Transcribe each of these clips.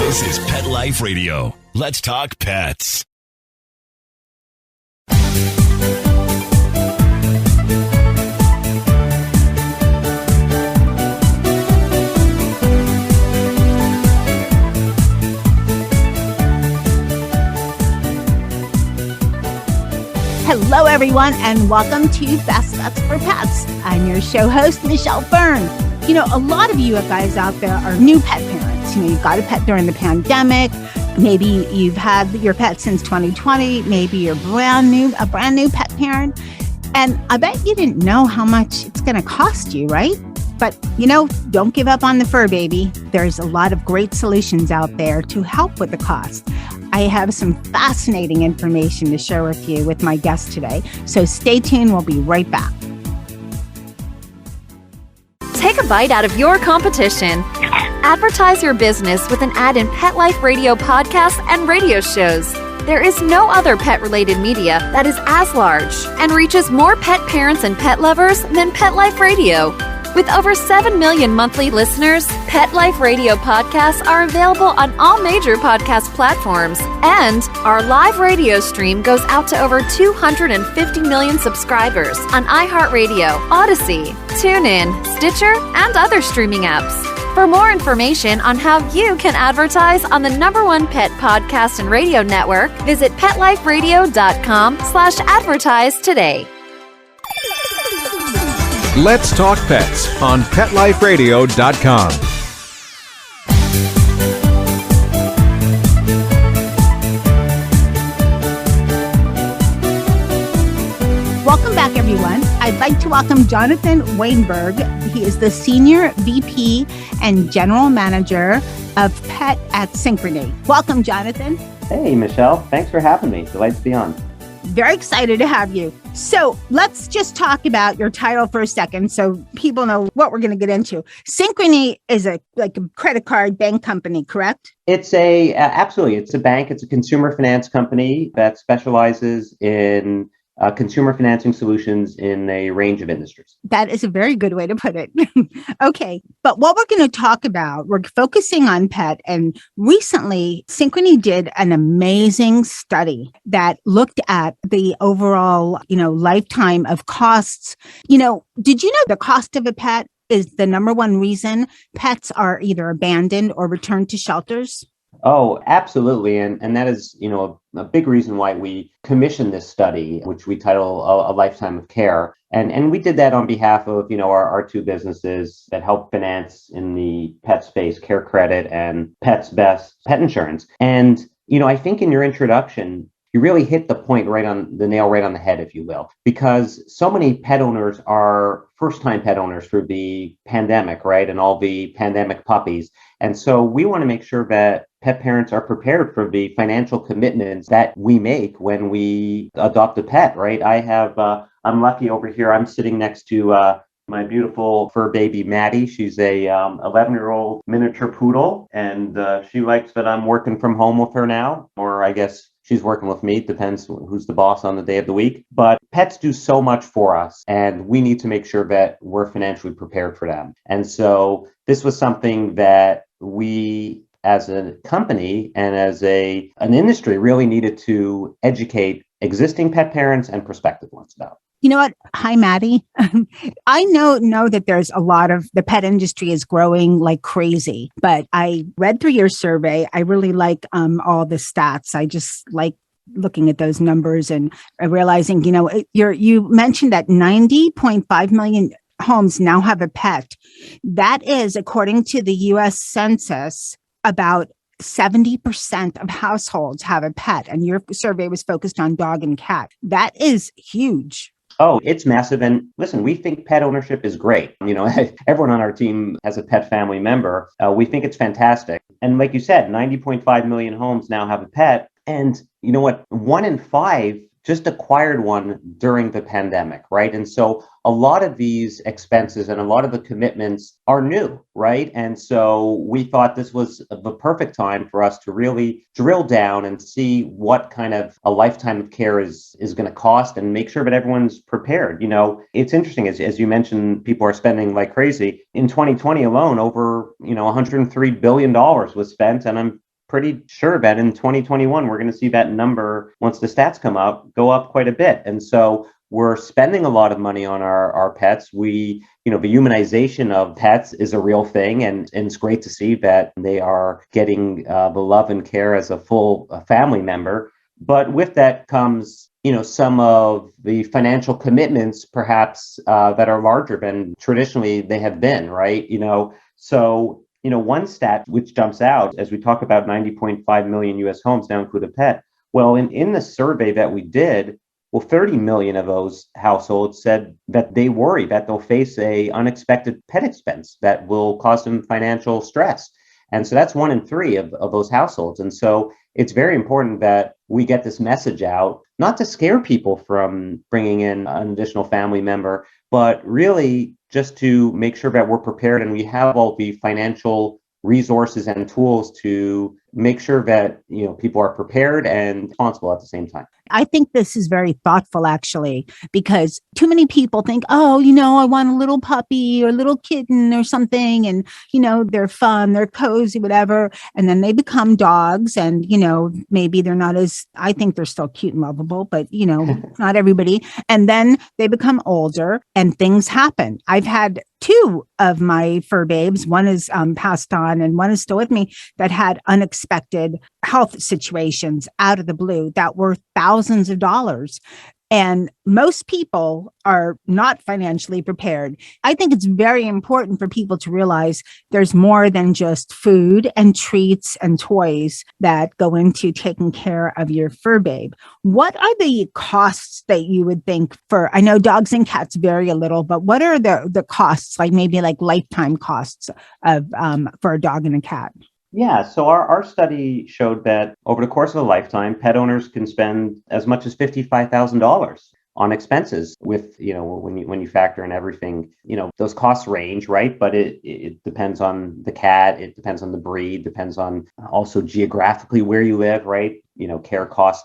This is Pet Life Radio. Let's talk pets. Hello, everyone, and welcome to Best Vets for Pets. I'm your show host, Michelle Fern. You know, a lot of you guys out there are new pet parents. You know, you've got a pet during the pandemic. Maybe you've had your pet since 2020. Maybe you're a brand new pet parent. And I bet you didn't know how much it's going to cost you, right? But, you know, don't give up on the fur baby. There's a lot of great solutions out there to help with the cost. I have some fascinating information to share with you with my guest today. So stay tuned. We'll be right back. Take a bite out of your competition. Advertise your business with an ad in Pet Life Radio podcasts and radio shows. There is no other pet-related media that is as large and reaches more pet parents and pet lovers than Pet Life Radio. With over 7 million monthly listeners, Pet Life Radio podcasts are available on all major podcast platforms, and our live radio stream goes out to over 250 million subscribers on iHeartRadio, Odyssey, TuneIn, Stitcher, and other streaming apps. For more information on how you can advertise on the #1 pet podcast and radio network, visit PetLifeRadio.com/advertise today. Let's Talk Pets on PetLifeRadio.com. Welcome back, everyone. I'd like to welcome Jonathan Wainberg. He is the Senior VP and General Manager of Pet at Synchrony. Welcome, Jonathan. Hey, Michelle. Thanks for having me. Delighted to be on. Very excited to have you. So let's just talk about your title for a second so people know what we're going to get into. Synchrony is a credit card bank company, correct? It's absolutely. It's a bank. It's a consumer finance company that specializes in consumer financing solutions in a range of industries. That is a very good way to put it. Okay. But what we're going to talk about, we're focusing on pet. And recently, Synchrony did an amazing study that looked at the overall, lifetime of costs. Did you know the cost of a pet is the #1 reason pets are either abandoned or returned to shelters? Oh, absolutely. And that is, a big reason why we commissioned this study, which we title A Lifetime of Care. And we did that on behalf of, our two businesses that help finance in the pet space, Care Credit and Pets Best Pet Insurance. And, I think in your introduction, you really hit the nail right on the head, if you will, because so many pet owners are first-time pet owners through the pandemic, right? And all the pandemic puppies. And so we want to make sure that pet parents are prepared for the financial commitments that we make when we adopt a pet, right? I'm lucky over here. I'm sitting next to my beautiful fur baby, Maddie. She's a 11-year-old miniature poodle, and she likes that I'm working from home with her now, or I guess she's working with me. Depends who's the boss on the day of the week. But pets do so much for us, and we need to make sure that we're financially prepared for them. And so this was something that we, as a company and as an industry, really needed to educate existing pet parents and prospective ones about. You know what? Hi, Maddie. I know that there's a lot of the pet industry is growing like crazy, but I read through your survey. I really like all the stats. I just like looking at those numbers and realizing, you mentioned that 90.5 million homes now have a pet. That is, according to the U.S. Census, about 70% of households have a pet. And your survey was focused on dog and cat. That is huge. Oh, it's massive. And listen, we think pet ownership is great. Everyone on our team has a pet family member. We think it's fantastic. And like you said, 90.5 million homes now have a pet. And you know what? 1 in 5 just acquired one during the pandemic, right? And so a lot of these expenses and a lot of the commitments are new, right? And so we thought this was the perfect time for us to really drill down and see what kind of a lifetime of care is going to cost and make sure that everyone's prepared. It's interesting, as you mentioned, people are spending like crazy. In 2020 alone, over $103 billion was spent, and I'm pretty sure that in 2021, we're going to see that number, once the stats come up, go up quite a bit. And so we're spending a lot of money on our pets. The humanization of pets is a real thing. And it's great to see that they are getting the love and care as a full family member. But with that comes, some of the financial commitments, perhaps, that are larger than traditionally they have been, right? So one stat which jumps out as we talk about 90.5 million US homes now include a pet. Well, in the survey that we did, 30 million of those households said that they worry that they'll face a unexpected pet expense that will cause them financial stress. And so that's 1 in 3 of those households. And so it's very important that we get this message out, not to scare people from bringing in an additional family member, but really just to make sure that we're prepared and we have all the financial resources and tools to make sure that people are prepared and responsible at the same time. I think this is very thoughtful, actually, because too many people think, oh, I want a little puppy or a little kitten or something. And, they're fun, they're cozy, whatever. And then they become dogs and, maybe they're not I think they're still cute and lovable, but, not everybody. And then they become older and things happen. I've had 2 of my fur babes. One is passed on and one is still with me that had unexpected health situations out of the blue that were thousands of dollars. And most people are not financially prepared. I think it's very important for people to realize there's more than just food and treats and toys that go into taking care of your fur babe. What are the costs that you would think for, I know dogs and cats vary a little, but what are the costs, maybe lifetime costs of for a dog and a cat? Yeah, so our study showed that over the course of a lifetime, pet owners can spend as much as $55,000 on expenses with, when you factor in everything, those costs range, right? But it depends on the cat, it depends on the breed, depends on also geographically where you live, right? Care costs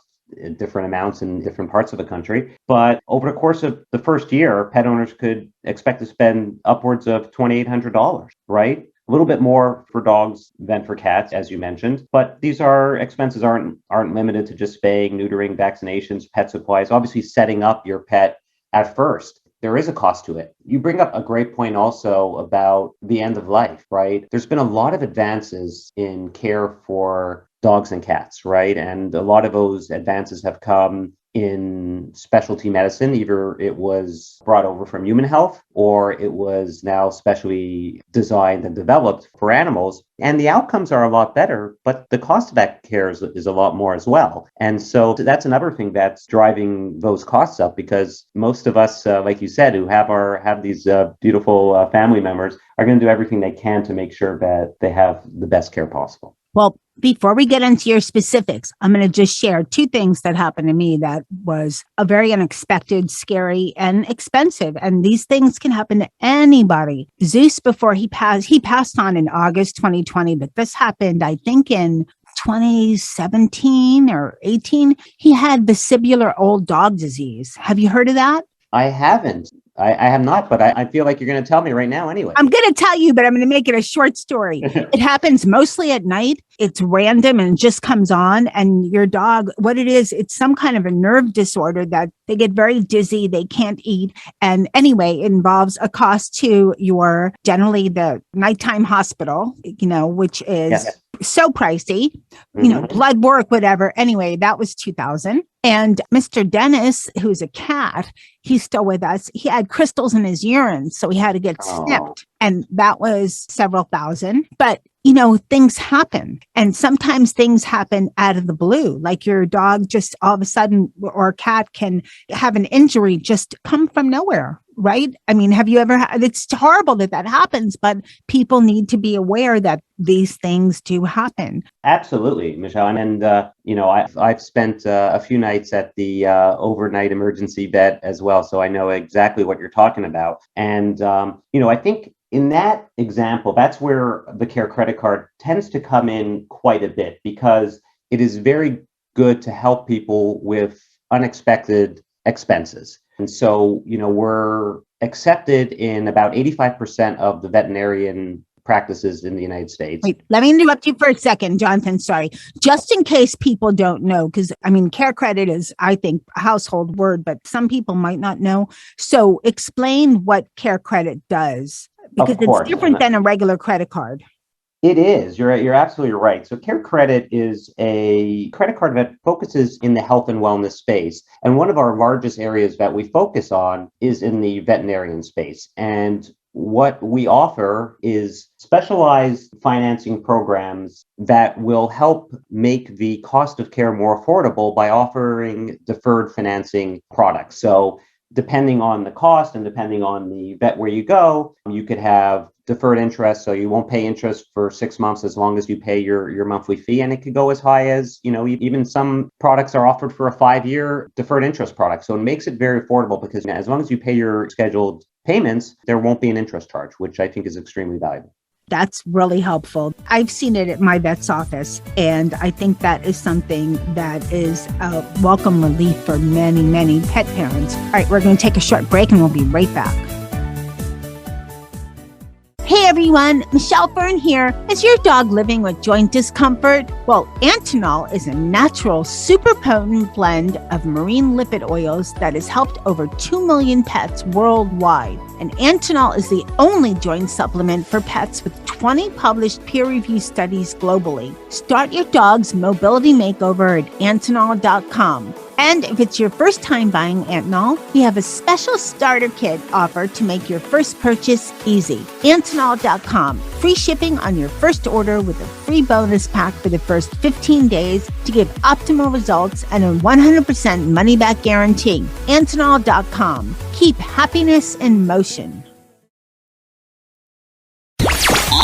different amounts in different parts of the country. But over the course of the first year, pet owners could expect to spend upwards of $2,800, right? A little bit more for dogs than for cats, as you mentioned. But these expenses aren't limited to just spaying, neutering, vaccinations, pet supplies. Obviously, setting up your pet at first, there is a cost to it. You bring up a great point also about the end of life, right? There's been a lot of advances in care for dogs and cats, right? And a lot of those advances have come in specialty medicine. Either it was brought over from human health or it was now specially designed and developed for animals. And the outcomes are a lot better, but the cost of that care is a lot more as well. And so that's another thing that's driving those costs up, because most of us, like you said, who have these beautiful family members are going to do everything they can to make sure that they have the best care possible. Well, before we get into your specifics, I'm going to just share 2 things that happened to me that was a very unexpected, scary, and expensive. And these things can happen to anybody. Zeus, before he passed on in August 2020, but this happened, I think, in 2017 or 18. He had vestibular old dog disease. Have you heard of that? I haven't. I have not, but I feel like you're going to tell me right now anyway. I'm going to tell you, but I'm going to make it a short story. It happens mostly at night. It's random and just comes on. And your dog, what it is, it's some kind of a nerve disorder that they get very dizzy. They can't eat. And anyway, it involves a cost to generally the nighttime hospital, which is so pricey, blood work, whatever. Anyway, that was $2,000. And Mr. Dennis, who's a cat, he's still with us. He had crystals in his urine, so he had to get snipped. And that was several thousand. But things happen. And sometimes things happen out of the blue, like your dog just all of a sudden, or a cat can have an injury just come from nowhere, right? I mean, have you ever it's horrible that happens, but people need to be aware that these things do happen. Absolutely, Michelle. And, I've spent a few nights at the overnight emergency vet as well. So I know exactly what you're talking about. And, I think in that example, that's where the Care credit card tends to come in quite a bit, because it is very good to help people with unexpected expenses. And so, we're accepted in about 85% of the veterinarian practices in the United States. Wait, let me interrupt you for a second, Jonathan. Sorry. Just in case people don't know, because Care Credit is, I think, a household word, but some people might not know. So explain what Care Credit does, because it's different than a regular credit card. It is. You're absolutely right. So Care Credit is a credit card that focuses in the health and wellness space. And one of our largest areas that we focus on is in the veterinarian space. And what we offer is specialized financing programs that will help make the cost of care more affordable by offering deferred financing products. So depending on the cost and depending on the vet where you go, you could have deferred interest. So you won't pay interest for 6 months as long as you pay your monthly fee. And it could go as high as, even some products are offered for a 5-year deferred interest product. So it makes it very affordable because as long as you pay your scheduled payments, there won't be an interest charge, which I think is extremely valuable. That's really helpful. I've seen it at my vet's office, and I think that is something that is a welcome relief for many, many pet parents. All right, we're going to take a short break and we'll be right back. Hey everyone, Michelle Fern here. Is your dog living with joint discomfort? Well, Antinol is a natural, super potent blend of marine lipid oils that has helped over 2 million pets worldwide. And Antinol is the only joint supplement for pets with 20 published peer-reviewed studies globally. Start your dog's mobility makeover at Antinol.com. And if it's your first time buying Antinol, we have a special starter kit offer to make your first purchase easy. Antinol.com. Free shipping on your first order with a free bonus pack for the first 15 days to give optimal results and a 100% money-back guarantee. Antinol.com. Keep happiness in motion.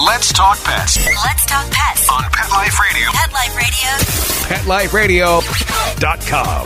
Let's talk pets. Let's talk pets On Pet Life Radio. Pet Life Radio. PetLifeRadio.com.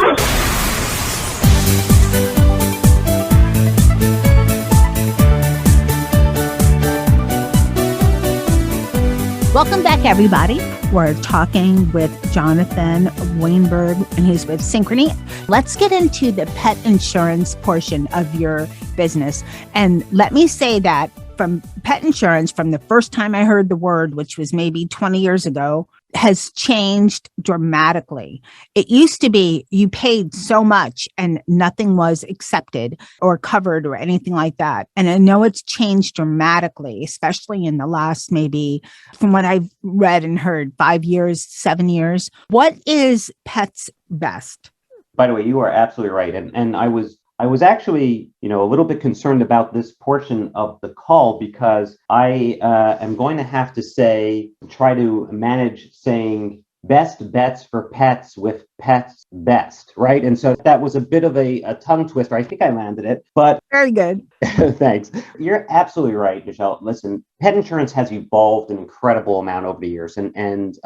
Welcome back, everybody. We're talking with Jonathan Wainberg, and he's with Synchrony. Let's get into the pet insurance portion of your business. And let me say that from pet insurance, from the first time I heard the word, which was maybe 20 years ago, has changed dramatically. It used to be you paid so much and nothing was accepted or covered or anything like that. And I know it's changed dramatically, especially in the last, maybe from what I've read and heard, 5 years, 7 years. What is Pets Best? By the way, you are absolutely right. And I was actually, a little bit concerned about this portion of the call because I am going to have to try to manage saying best bets for pets with Pets Best, right? And so that was a bit of a tongue twister. I think I landed it, but very good. Thanks. You're absolutely right, Michelle. Listen, pet insurance has evolved an incredible amount over the years. And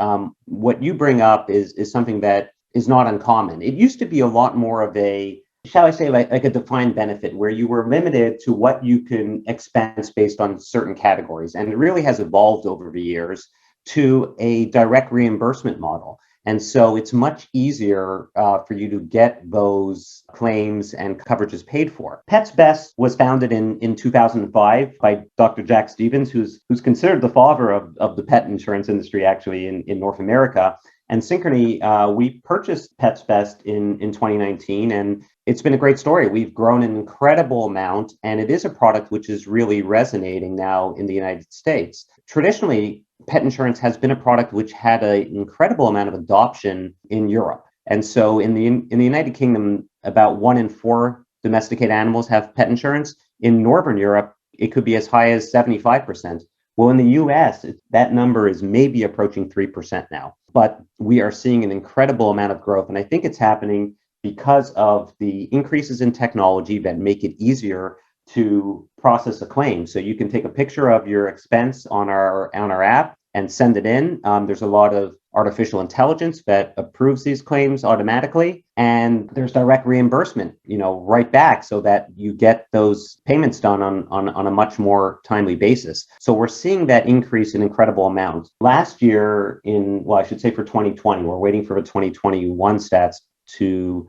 what you bring up is something that is not uncommon. It used to be a lot more of a, shall I say, like a defined benefit where you were limited to what you can expense based on certain categories. And it really has evolved over the years to a direct reimbursement model. And so it's much easier for you to get those claims and coverages paid for. Pets Best was founded in 2005 by Dr. Jack Stevens, who's considered the father of the pet insurance industry, actually, in North America. And Synchrony, we purchased Pets Best in 2019, and it's been a great story. We've grown an incredible amount, and it is a product which is really resonating now in the United States. Traditionally, pet insurance has been a product which had an incredible amount of adoption in Europe. And so in the United Kingdom, about 1 in 4 domesticated animals have pet insurance. In Northern Europe, it could be as high as 75%. Well, in the US, that number is maybe approaching 3% now. But we are seeing an incredible amount of growth. And I think it's happening because of the increases in technology that make it easier to process a claim. So you can take a picture of your expense on our app and send it in. There's a lot of artificial intelligence that approves these claims automatically. And there's direct reimbursement, right back so that you get those payments done on a much more timely basis. So we're seeing that increase in incredible amounts. Last year I should say for 2020, we're waiting for the 2021 stats to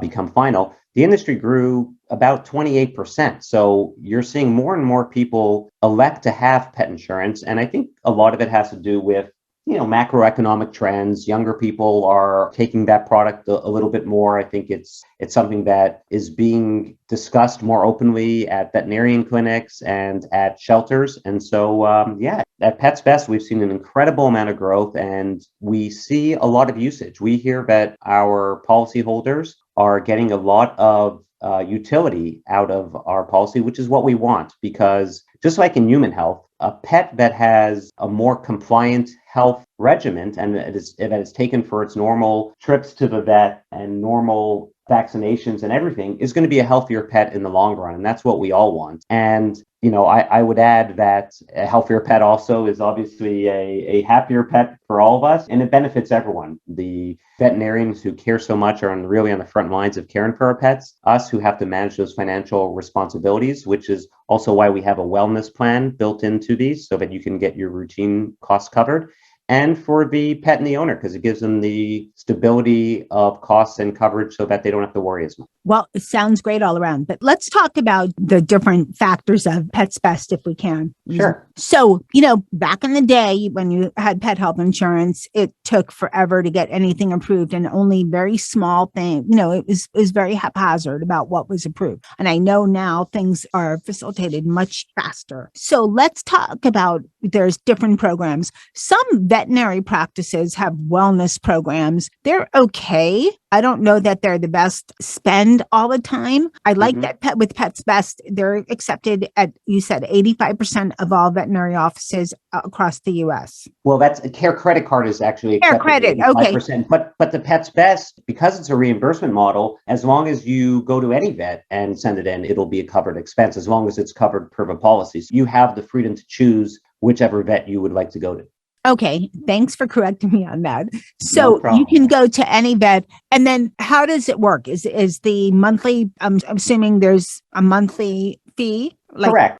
become final. The industry grew about 28%. So you're seeing more and more people elect to have pet insurance. And I think a lot of it has to do with macroeconomic trends. Younger people are taking that product a little bit more. I think it's something that is being discussed more openly at veterinarian clinics and at shelters. And so, at Pets Best, we've seen an incredible amount of growth, and we see a lot of usage. We hear that our policyholders are getting a lot of utility out of our policy, which is what we want, because just like in human health, a pet that has a more compliant health regimen and that is taken for its normal trips to the vet and normal vaccinations and everything is going to be a healthier pet in the long run. And that's what we all want. And I would add that a healthier pet also is obviously a happier pet for all of us, and it benefits everyone. The veterinarians who care so much are really on the front lines of caring for our pets, us who have to manage those financial responsibilities, which is also why we have a wellness plan built into these so that you can get your routine costs covered. And for the pet and the owner, because it gives them the stability of costs and coverage so that they don't have to worry as much. Well, it sounds great all around, but let's talk about the different factors of Pets Best if we can. Sure. So, back in the day when you had pet health insurance, it took forever to get anything approved and only very small things, it was very haphazard about what was approved. And I know now things are facilitated much faster. So let's talk about, there's different programs. Some veterinary practices have wellness programs. They're okay. I don't know that they're the best spend all the time. I like that with Pets Best, they're accepted at, you said, 85% of all veterinary offices across the U.S. Well, that's a Care Credit Card is actually Care Credit, okay. But the Pets Best, because it's a reimbursement model, as long as you go to any vet and send it in, it'll be a covered expense as long as it's covered per the policy. So you have the freedom to choose whichever vet you would like to go to. Okay, thanks for correcting me on that. So you can go to any vet, and then how does it work? Is the monthly? I'm assuming there's a monthly fee. Correct.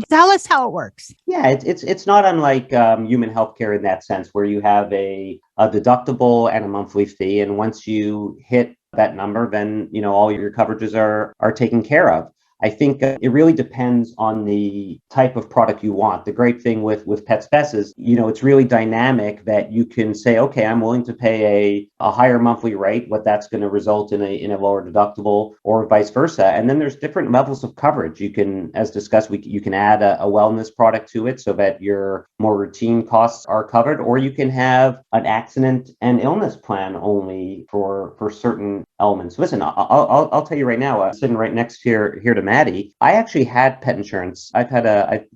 Tell us how it works. Yeah, it's not unlike human healthcare in that sense, where you have a deductible and a monthly fee, and once you hit that number, then all your coverages are taken care of. I think it really depends on the type of product you want. The great thing with Pets Best is, it's really dynamic that you can say, okay, I'm willing to pay a higher monthly rate, what that's going to result in a lower deductible, or vice versa. And then there's different levels of coverage. You can, as discussed, you can add a wellness product to it so that your more routine costs are covered, or you can have an accident and illness plan only for certain elements. Listen, I'll tell you right now, sitting right next here to Maddie, I actually had pet insurance. I've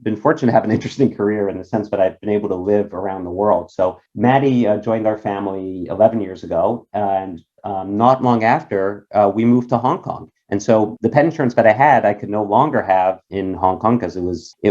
been fortunate to have an interesting career in the sense that I've been able to live around the world. So Maddie joined our family 11 years ago, and not long after, we moved to Hong Kong. And so the pet insurance that I had, I could no longer have in Hong Kong because it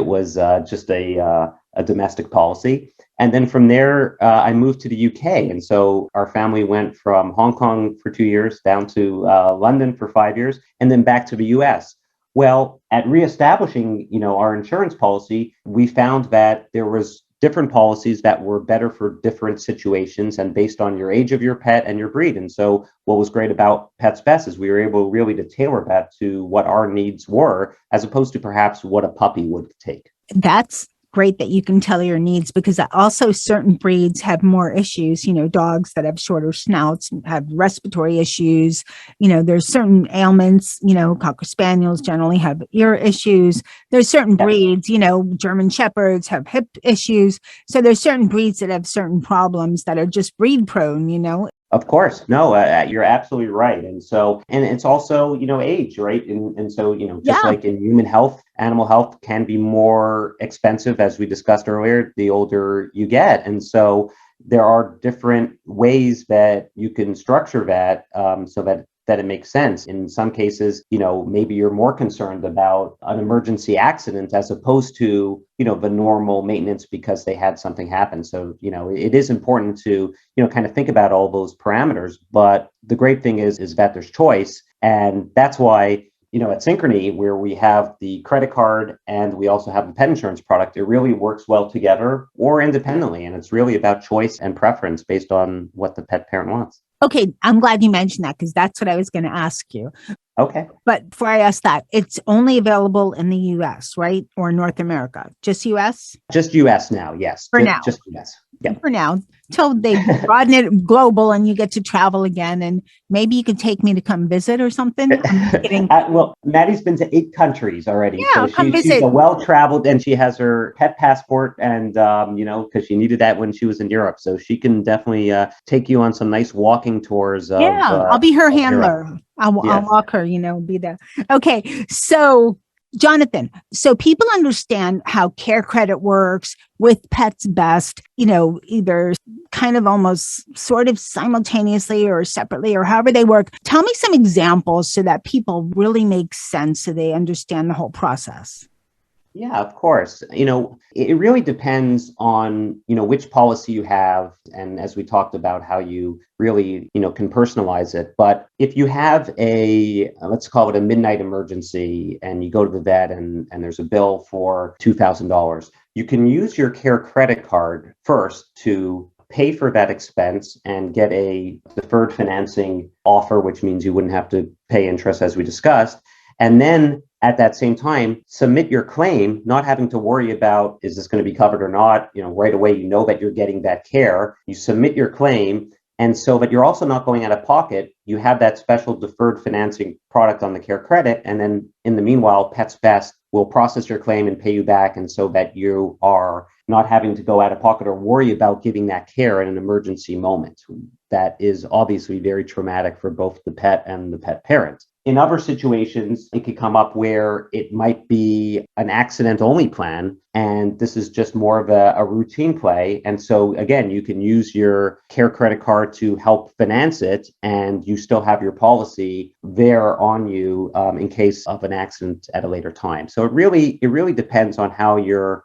was just a domestic policy. And then from there, I moved to the UK. And so our family went from Hong Kong for 2 years down to London for 5 years, and then back to the US. Well, at reestablishing, our insurance policy, we found that there was different policies that were better for different situations and based on your age of your pet and your breed. And so what was great about Pets Best is we were able really to tailor that to what our needs were, as opposed to perhaps what a puppy would take. That's great that you can tell your needs, because also certain breeds have more issues. Dogs that have shorter snouts have respiratory issues. There's certain ailments. Cocker Spaniels generally have ear issues. There's certain breeds, German Shepherds have hip issues. So there's certain breeds that have certain problems that are just breed prone, Of course. No, you're absolutely right. And it's also, age, right? And so, just like in human health, animal health can be more expensive, as we discussed earlier, the older you get. And so there are different ways that you can structure that so that it makes sense. In some cases, maybe you're more concerned about an emergency accident as opposed to, the normal maintenance because they had something happen. So, it is important to, kind of think about all those parameters. But the great thing is that there's choice. And that's why, at Synchrony, where we have the credit card and we also have the pet insurance product, it really works well together or independently. And it's really about choice and preference based on what the pet parent wants. Okay, I'm glad you mentioned that because that's what I was going to ask you. Okay. But before I ask that, it's only available in the US, right? Or North America? Just US? Just US now, yes. For now. Just US. Yeah. For now, till they broaden it global and you get to travel again. And maybe you could take me to come visit or something. I'm kidding. Well, Maddie's been to 8 countries already. Yeah, So come she's visit. a well-traveled, and she has her pet passport, and, because she needed that when she was in Europe. So she can definitely take you on some nice walking tours of Yeah, I'll be her of handler. Europe. I'll Yes. walk her, be there. Okay, so Jonathan, so people understand how Care Credit works with Pets Best, either kind of almost sort of simultaneously or separately or however they work. Tell me some examples so that people really make sense so they understand the whole process. Yeah, of course. It really depends on, which policy you have. And as we talked about, how you really, can personalize it. But if you have let's call it a midnight emergency, and you go to the vet and there's a bill for $2,000, you can use your Care credit card first to pay for that expense and get a deferred financing offer, which means you wouldn't have to pay interest, as we discussed. And then at that same time, submit your claim, not having to worry about, is this going to be covered or not? Right away, that you're getting that care. You submit your claim. And so that you're also not going out of pocket, you have that special deferred financing product on the Care credit. And then in the meanwhile, Pets Best will process your claim and pay you back. And so that you are not having to go out of pocket or worry about giving that care in an emergency moment. That is obviously very traumatic for both the pet and the pet parent. In other situations, it could come up where it might be an accident-only plan, and this is just more of a routine play. And so, again, you can use your Care credit card to help finance it, and you still have your policy there on you in case of an accident at a later time. So it really depends on how your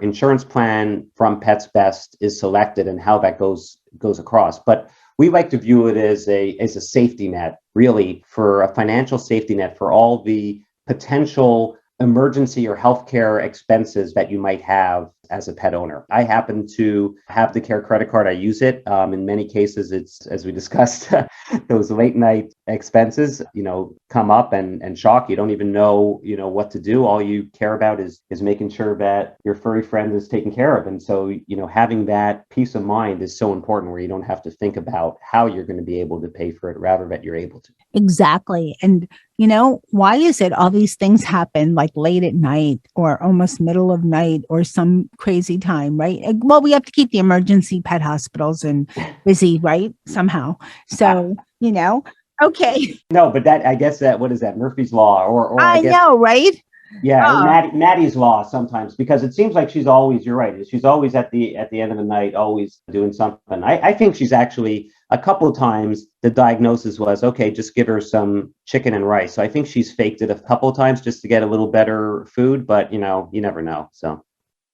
insurance plan from Pets Best is selected and how that goes across. But we like to view it as a safety net, really, for a financial safety net for all the potential emergency or healthcare expenses that you might have as a pet owner. I happen to have the Care credit card. I use it. In many cases, it's, as we discussed, those late night expenses, come up and shock. You don't even know, what to do. All you care about is making sure that your furry friend is taken care of. And so, having that peace of mind is so important, where you don't have to think about how you're going to be able to pay for it, rather that you're able to. Exactly. And why is it all these things happen like late at night or almost middle of night or some crazy time, right? Well, we have to keep the emergency pet hospitals and busy, right? Somehow. So, okay. No, but I guess what is that? Murphy's Law, or I guess, know, right? Yeah, Maddie's Law sometimes, because it seems like she's always, you're right, she's always at the end of the night, always doing something. I think she's actually, a couple of times, the diagnosis was, okay, just give her some chicken and rice. So I think she's faked it a couple of times just to get a little better food, but, you never know, so.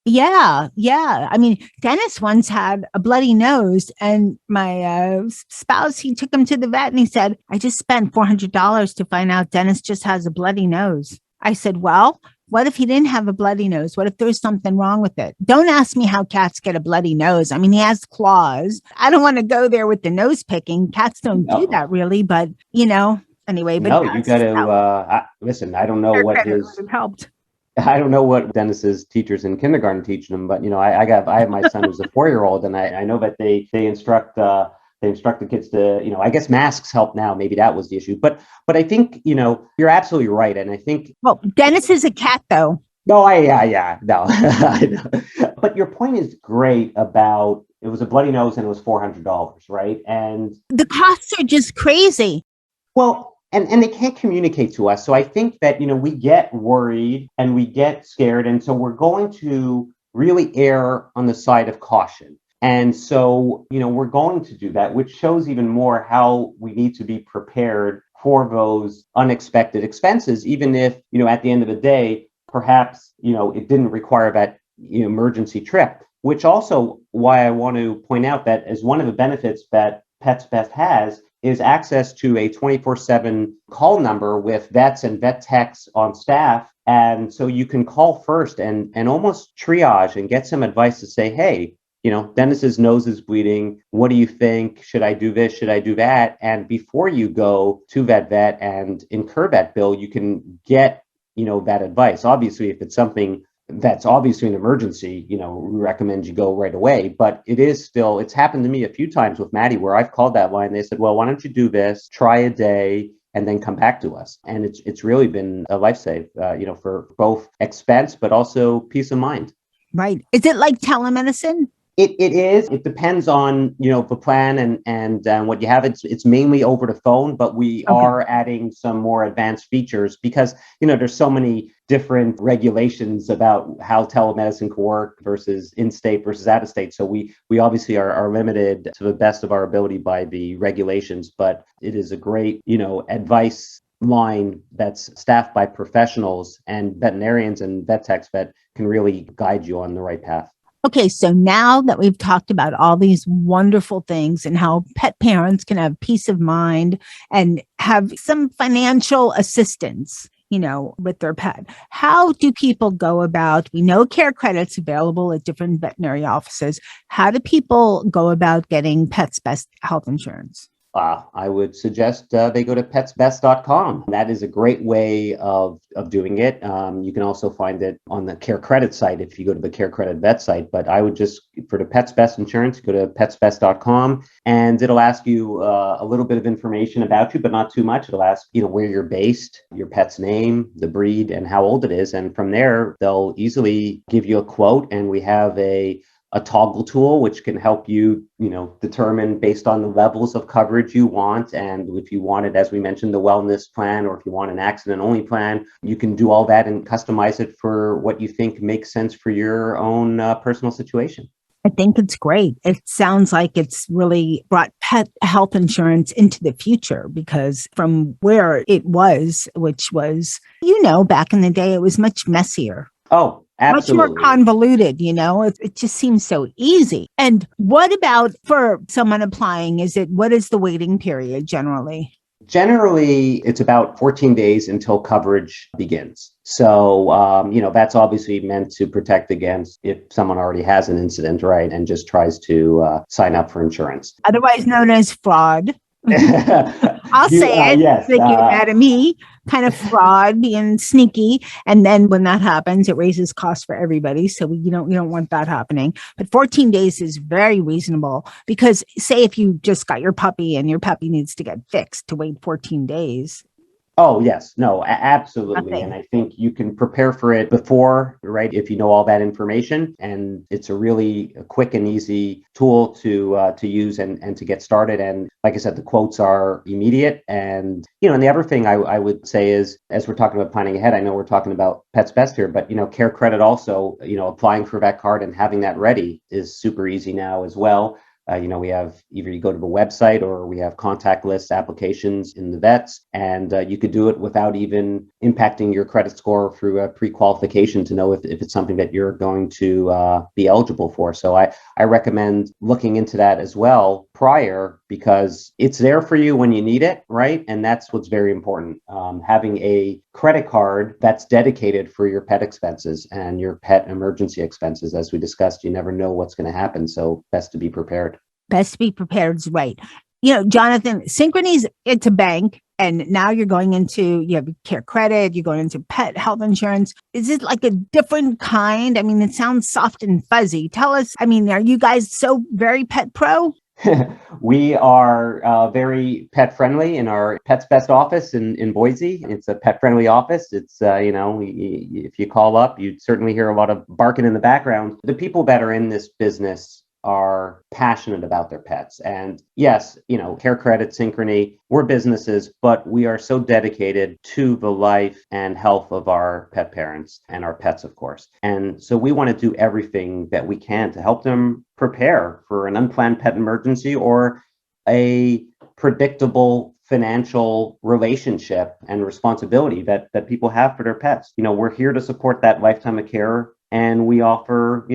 Yeah. I mean, Dennis once had a bloody nose, and my spouse, he took him to the vet and he said, I just spent $400 to find out Dennis just has a bloody nose. I said, well, what if he didn't have a bloody nose? What if there's something wrong with it? Don't ask me how cats get a bloody nose. I mean, he has claws. I don't want to go there with the nose picking. Cats don't do that really, but anyway. But no, you got to listen. I don't know what his helped. I don't know what Dennis's teachers in kindergarten teaching him, but I have my son who's a 4-year-old, and I know that they instruct the kids to, I guess masks help now. Maybe that was the issue, but I think you're absolutely right, and I think. Well, Dennis is a cat, though. No, no, but your point is great about it was a bloody nose and it was $400, right? And the costs are just crazy. Well. And they can't communicate to us. So I think that, we get worried and we get scared. And so we're going to really err on the side of caution. And so, we're going to do that, which shows even more how we need to be prepared for those unexpected expenses, even if, at the end of the day, perhaps, it didn't require that emergency trip, which also why I want to point out that as one of the benefits that Pets Best has is access to a 24/7 call number with vets and vet techs on staff. And so you can call first and almost triage and get some advice to say, hey, Dennis's nose is bleeding. What do you think? Should I do this? Should I do that? And before you go to vet and incur that bill, you can get, that advice. Obviously, if it's something that's obviously an emergency, we recommend you go right away. But it's happened to me a few times with Maddie where I've called that line. They said, well, why don't you do this, try a day, and then come back to us. And it's really been a lifesave, for both expense, but also peace of mind. Right. Is it like telemedicine? It is. It depends on, the plan and what you have. It's mainly over the phone, but we are adding some more advanced features because, there's so many different regulations about how telemedicine can work versus in-state versus out-of-state. So we obviously are limited to the best of our ability by the regulations, but it is a great, advice line that's staffed by professionals and veterinarians and vet techs that can really guide you on the right path. Okay, so now that we've talked about all these wonderful things and how pet parents can have peace of mind and have some financial assistance, with their pet, how do people go about, we know care credits available at different veterinary offices. How do people go about getting Pets Best health insurance? I would suggest they go to petsbest.com. That is a great way of doing it. You can also find it on the Care Credit site if you go to the Care Credit vet site. But I would just, for the Pets Best insurance, go to petsbest.com, and it'll ask you a little bit of information about you, but not too much. It'll ask, where you're based, your pet's name, the breed, and how old it is. And from there, they'll easily give you a quote. And we have a toggle tool, which can help you, determine based on the levels of coverage you want. And if you wanted, as we mentioned, the wellness plan, or if you want an accident only plan, you can do all that and customize it for what you think makes sense for your own personal situation. I think it's great. It sounds like it's really brought pet health insurance into the future, because from where it was, which was, back in the day, it was much messier. Oh, absolutely. Much more convoluted, it just seems so easy. And what about for someone applying? What is the waiting period generally? Generally, it's about 14 days until coverage begins. So, that's obviously meant to protect against if someone already has an incident, right, and just tries to sign up for insurance. Otherwise known as fraud. I'll say it. Yes, they get mad at me, kind of fraud, being sneaky. And then when that happens, it raises costs for everybody. So we don't want that happening. But 14 days is very reasonable, because say if you just got your puppy and your puppy needs to get fixed, to wait 14 days. Oh, yes. No, absolutely. Okay. And I think you can prepare for it before, right, if you know all that information. And it's a really quick and easy tool to use and to get started. And like I said, the quotes are immediate. And, and the other thing I would say is, as we're talking about planning ahead, I know we're talking about Pets Best here, but, Care Credit also, applying for that card and having that ready is super easy now as well. We have either you go to the website or we have contact list applications in the vets, and you could do it without even impacting your credit score through a pre-qualification to know if it's something that you're going to be eligible for. So I recommend looking into that as well prior, because it's there for you when you need it, right? And that's what's very important. Having a credit card that's dedicated for your pet expenses and your pet emergency expenses. As we discussed, you never know what's going to happen. So best to be prepared. Best to be prepared is right. Jonathan, Synchrony's, it's a bank. And now you're going into, you have Care Credit, you're going into pet health insurance. Is it like a different kind? I mean, it sounds soft and fuzzy. Tell us, are you guys so very pet pro? We are very pet friendly in our Pets Best office in Boise. It's a pet friendly office. It's, if you call up, you'd certainly hear a lot of barking in the background. The people that are in this business are passionate about their pets. And yes, Care Credit, Synchrony, we're businesses, but we are so dedicated to the life and health of our pet parents and our pets, of course. And so we want to do everything that we can to help them prepare for an unplanned pet emergency or a predictable financial relationship and responsibility that people have for their pets. We're here to support that lifetime of care. And we offer,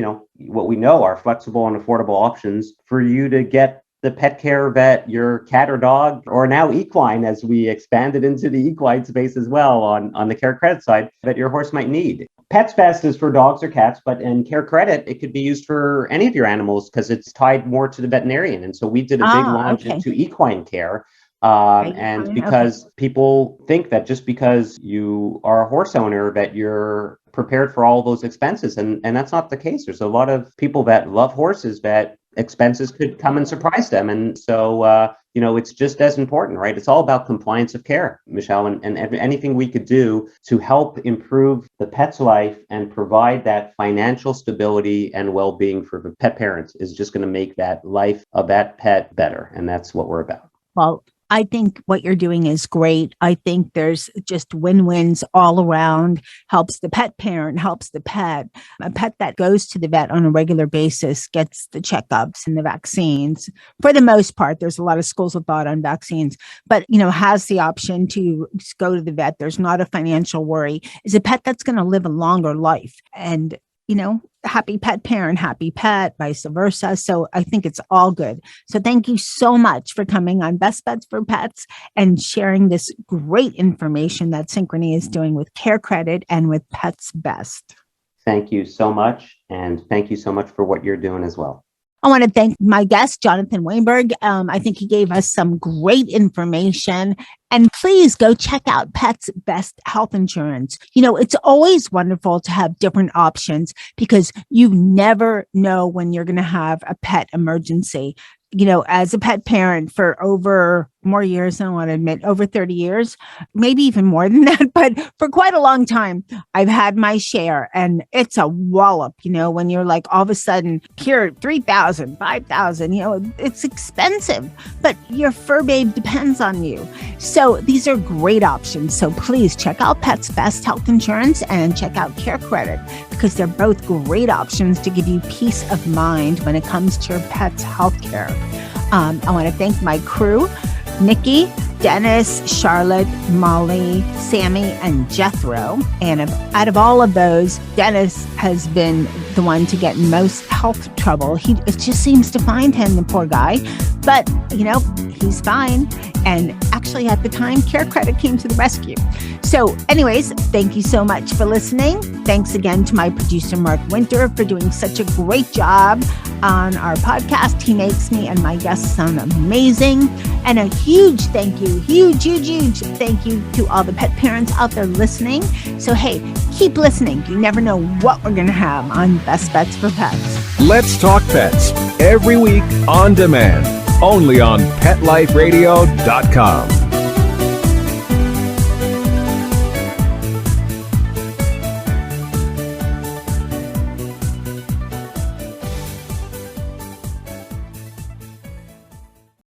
what we know are flexible and affordable options for you to get the pet care that your cat or dog, or now equine, as we expanded into the equine space as well on the Care Credit side, that your horse might need. Pets Best is for dogs or cats, but in Care Credit, it could be used for any of your animals because it's tied more to the veterinarian. And so we did a big launch into equine care. And because people think that just because you are a horse owner that you're prepared for all those expenses. And that's not the case. There's a lot of people that love horses that expenses could come and surprise them. And so, it's just as important, right? It's all about compliance of care, Michelle, and anything we could do to help improve the pet's life and provide that financial stability and well-being for the pet parents is just going to make that life of that pet better. And that's what we're about. Well, I think what you're doing is great. I think there's just win-wins all around. Helps the pet parent, helps the pet. A pet that goes to the vet on a regular basis gets the checkups and the vaccines. For the most part, there's a lot of schools of thought on vaccines, but, has the option to go to the vet. There's not a financial worry. Is a pet that's going to live a longer life. And happy pet parent, happy pet, vice versa. So I think it's all good. So thank you so much for coming on Best Bets for Pets and sharing this great information that Synchrony is doing with Care Credit and with Pets Best. Thank you so much. And thank you so much for what you're doing as well. I want to thank my guest, Jonathan Wainberg. I think he gave us some great information. And please go check out Pets Best Health Insurance. It's always wonderful to have different options because you never know when you're going to have a pet emergency. As a pet parent for over more years, I want to admit, over 30 years, maybe even more than that, but for quite a long time, I've had my share and it's a wallop, when you're like, all of a sudden, here, $3,000, $5,000, it's expensive, but your fur babe depends on you. So these are great options. So please check out Pets Best Health Insurance and check out Care Credit because they're both great options to give you peace of mind when it comes to your pet's health care. I want to thank my crew, Nikki, Dennis, Charlotte, Molly, Sammy, and Jethro. And out of all of those, Dennis has been the one to get most health trouble. It just seems to find him, the poor guy. But, he's fine. And actually, at the time, Care Credit came to the rescue. So anyways, thank you so much for listening. Thanks again to my producer, Mark Winter, for doing such a great job on our podcast. He makes me and my guests sound amazing. And a huge thank you, huge thank you to all the pet parents out there listening. So, hey, keep listening. You never know what we're going to have on Best Bets for Pets. Let's Talk Pets, every week on demand, only on PetLifeRadio.com.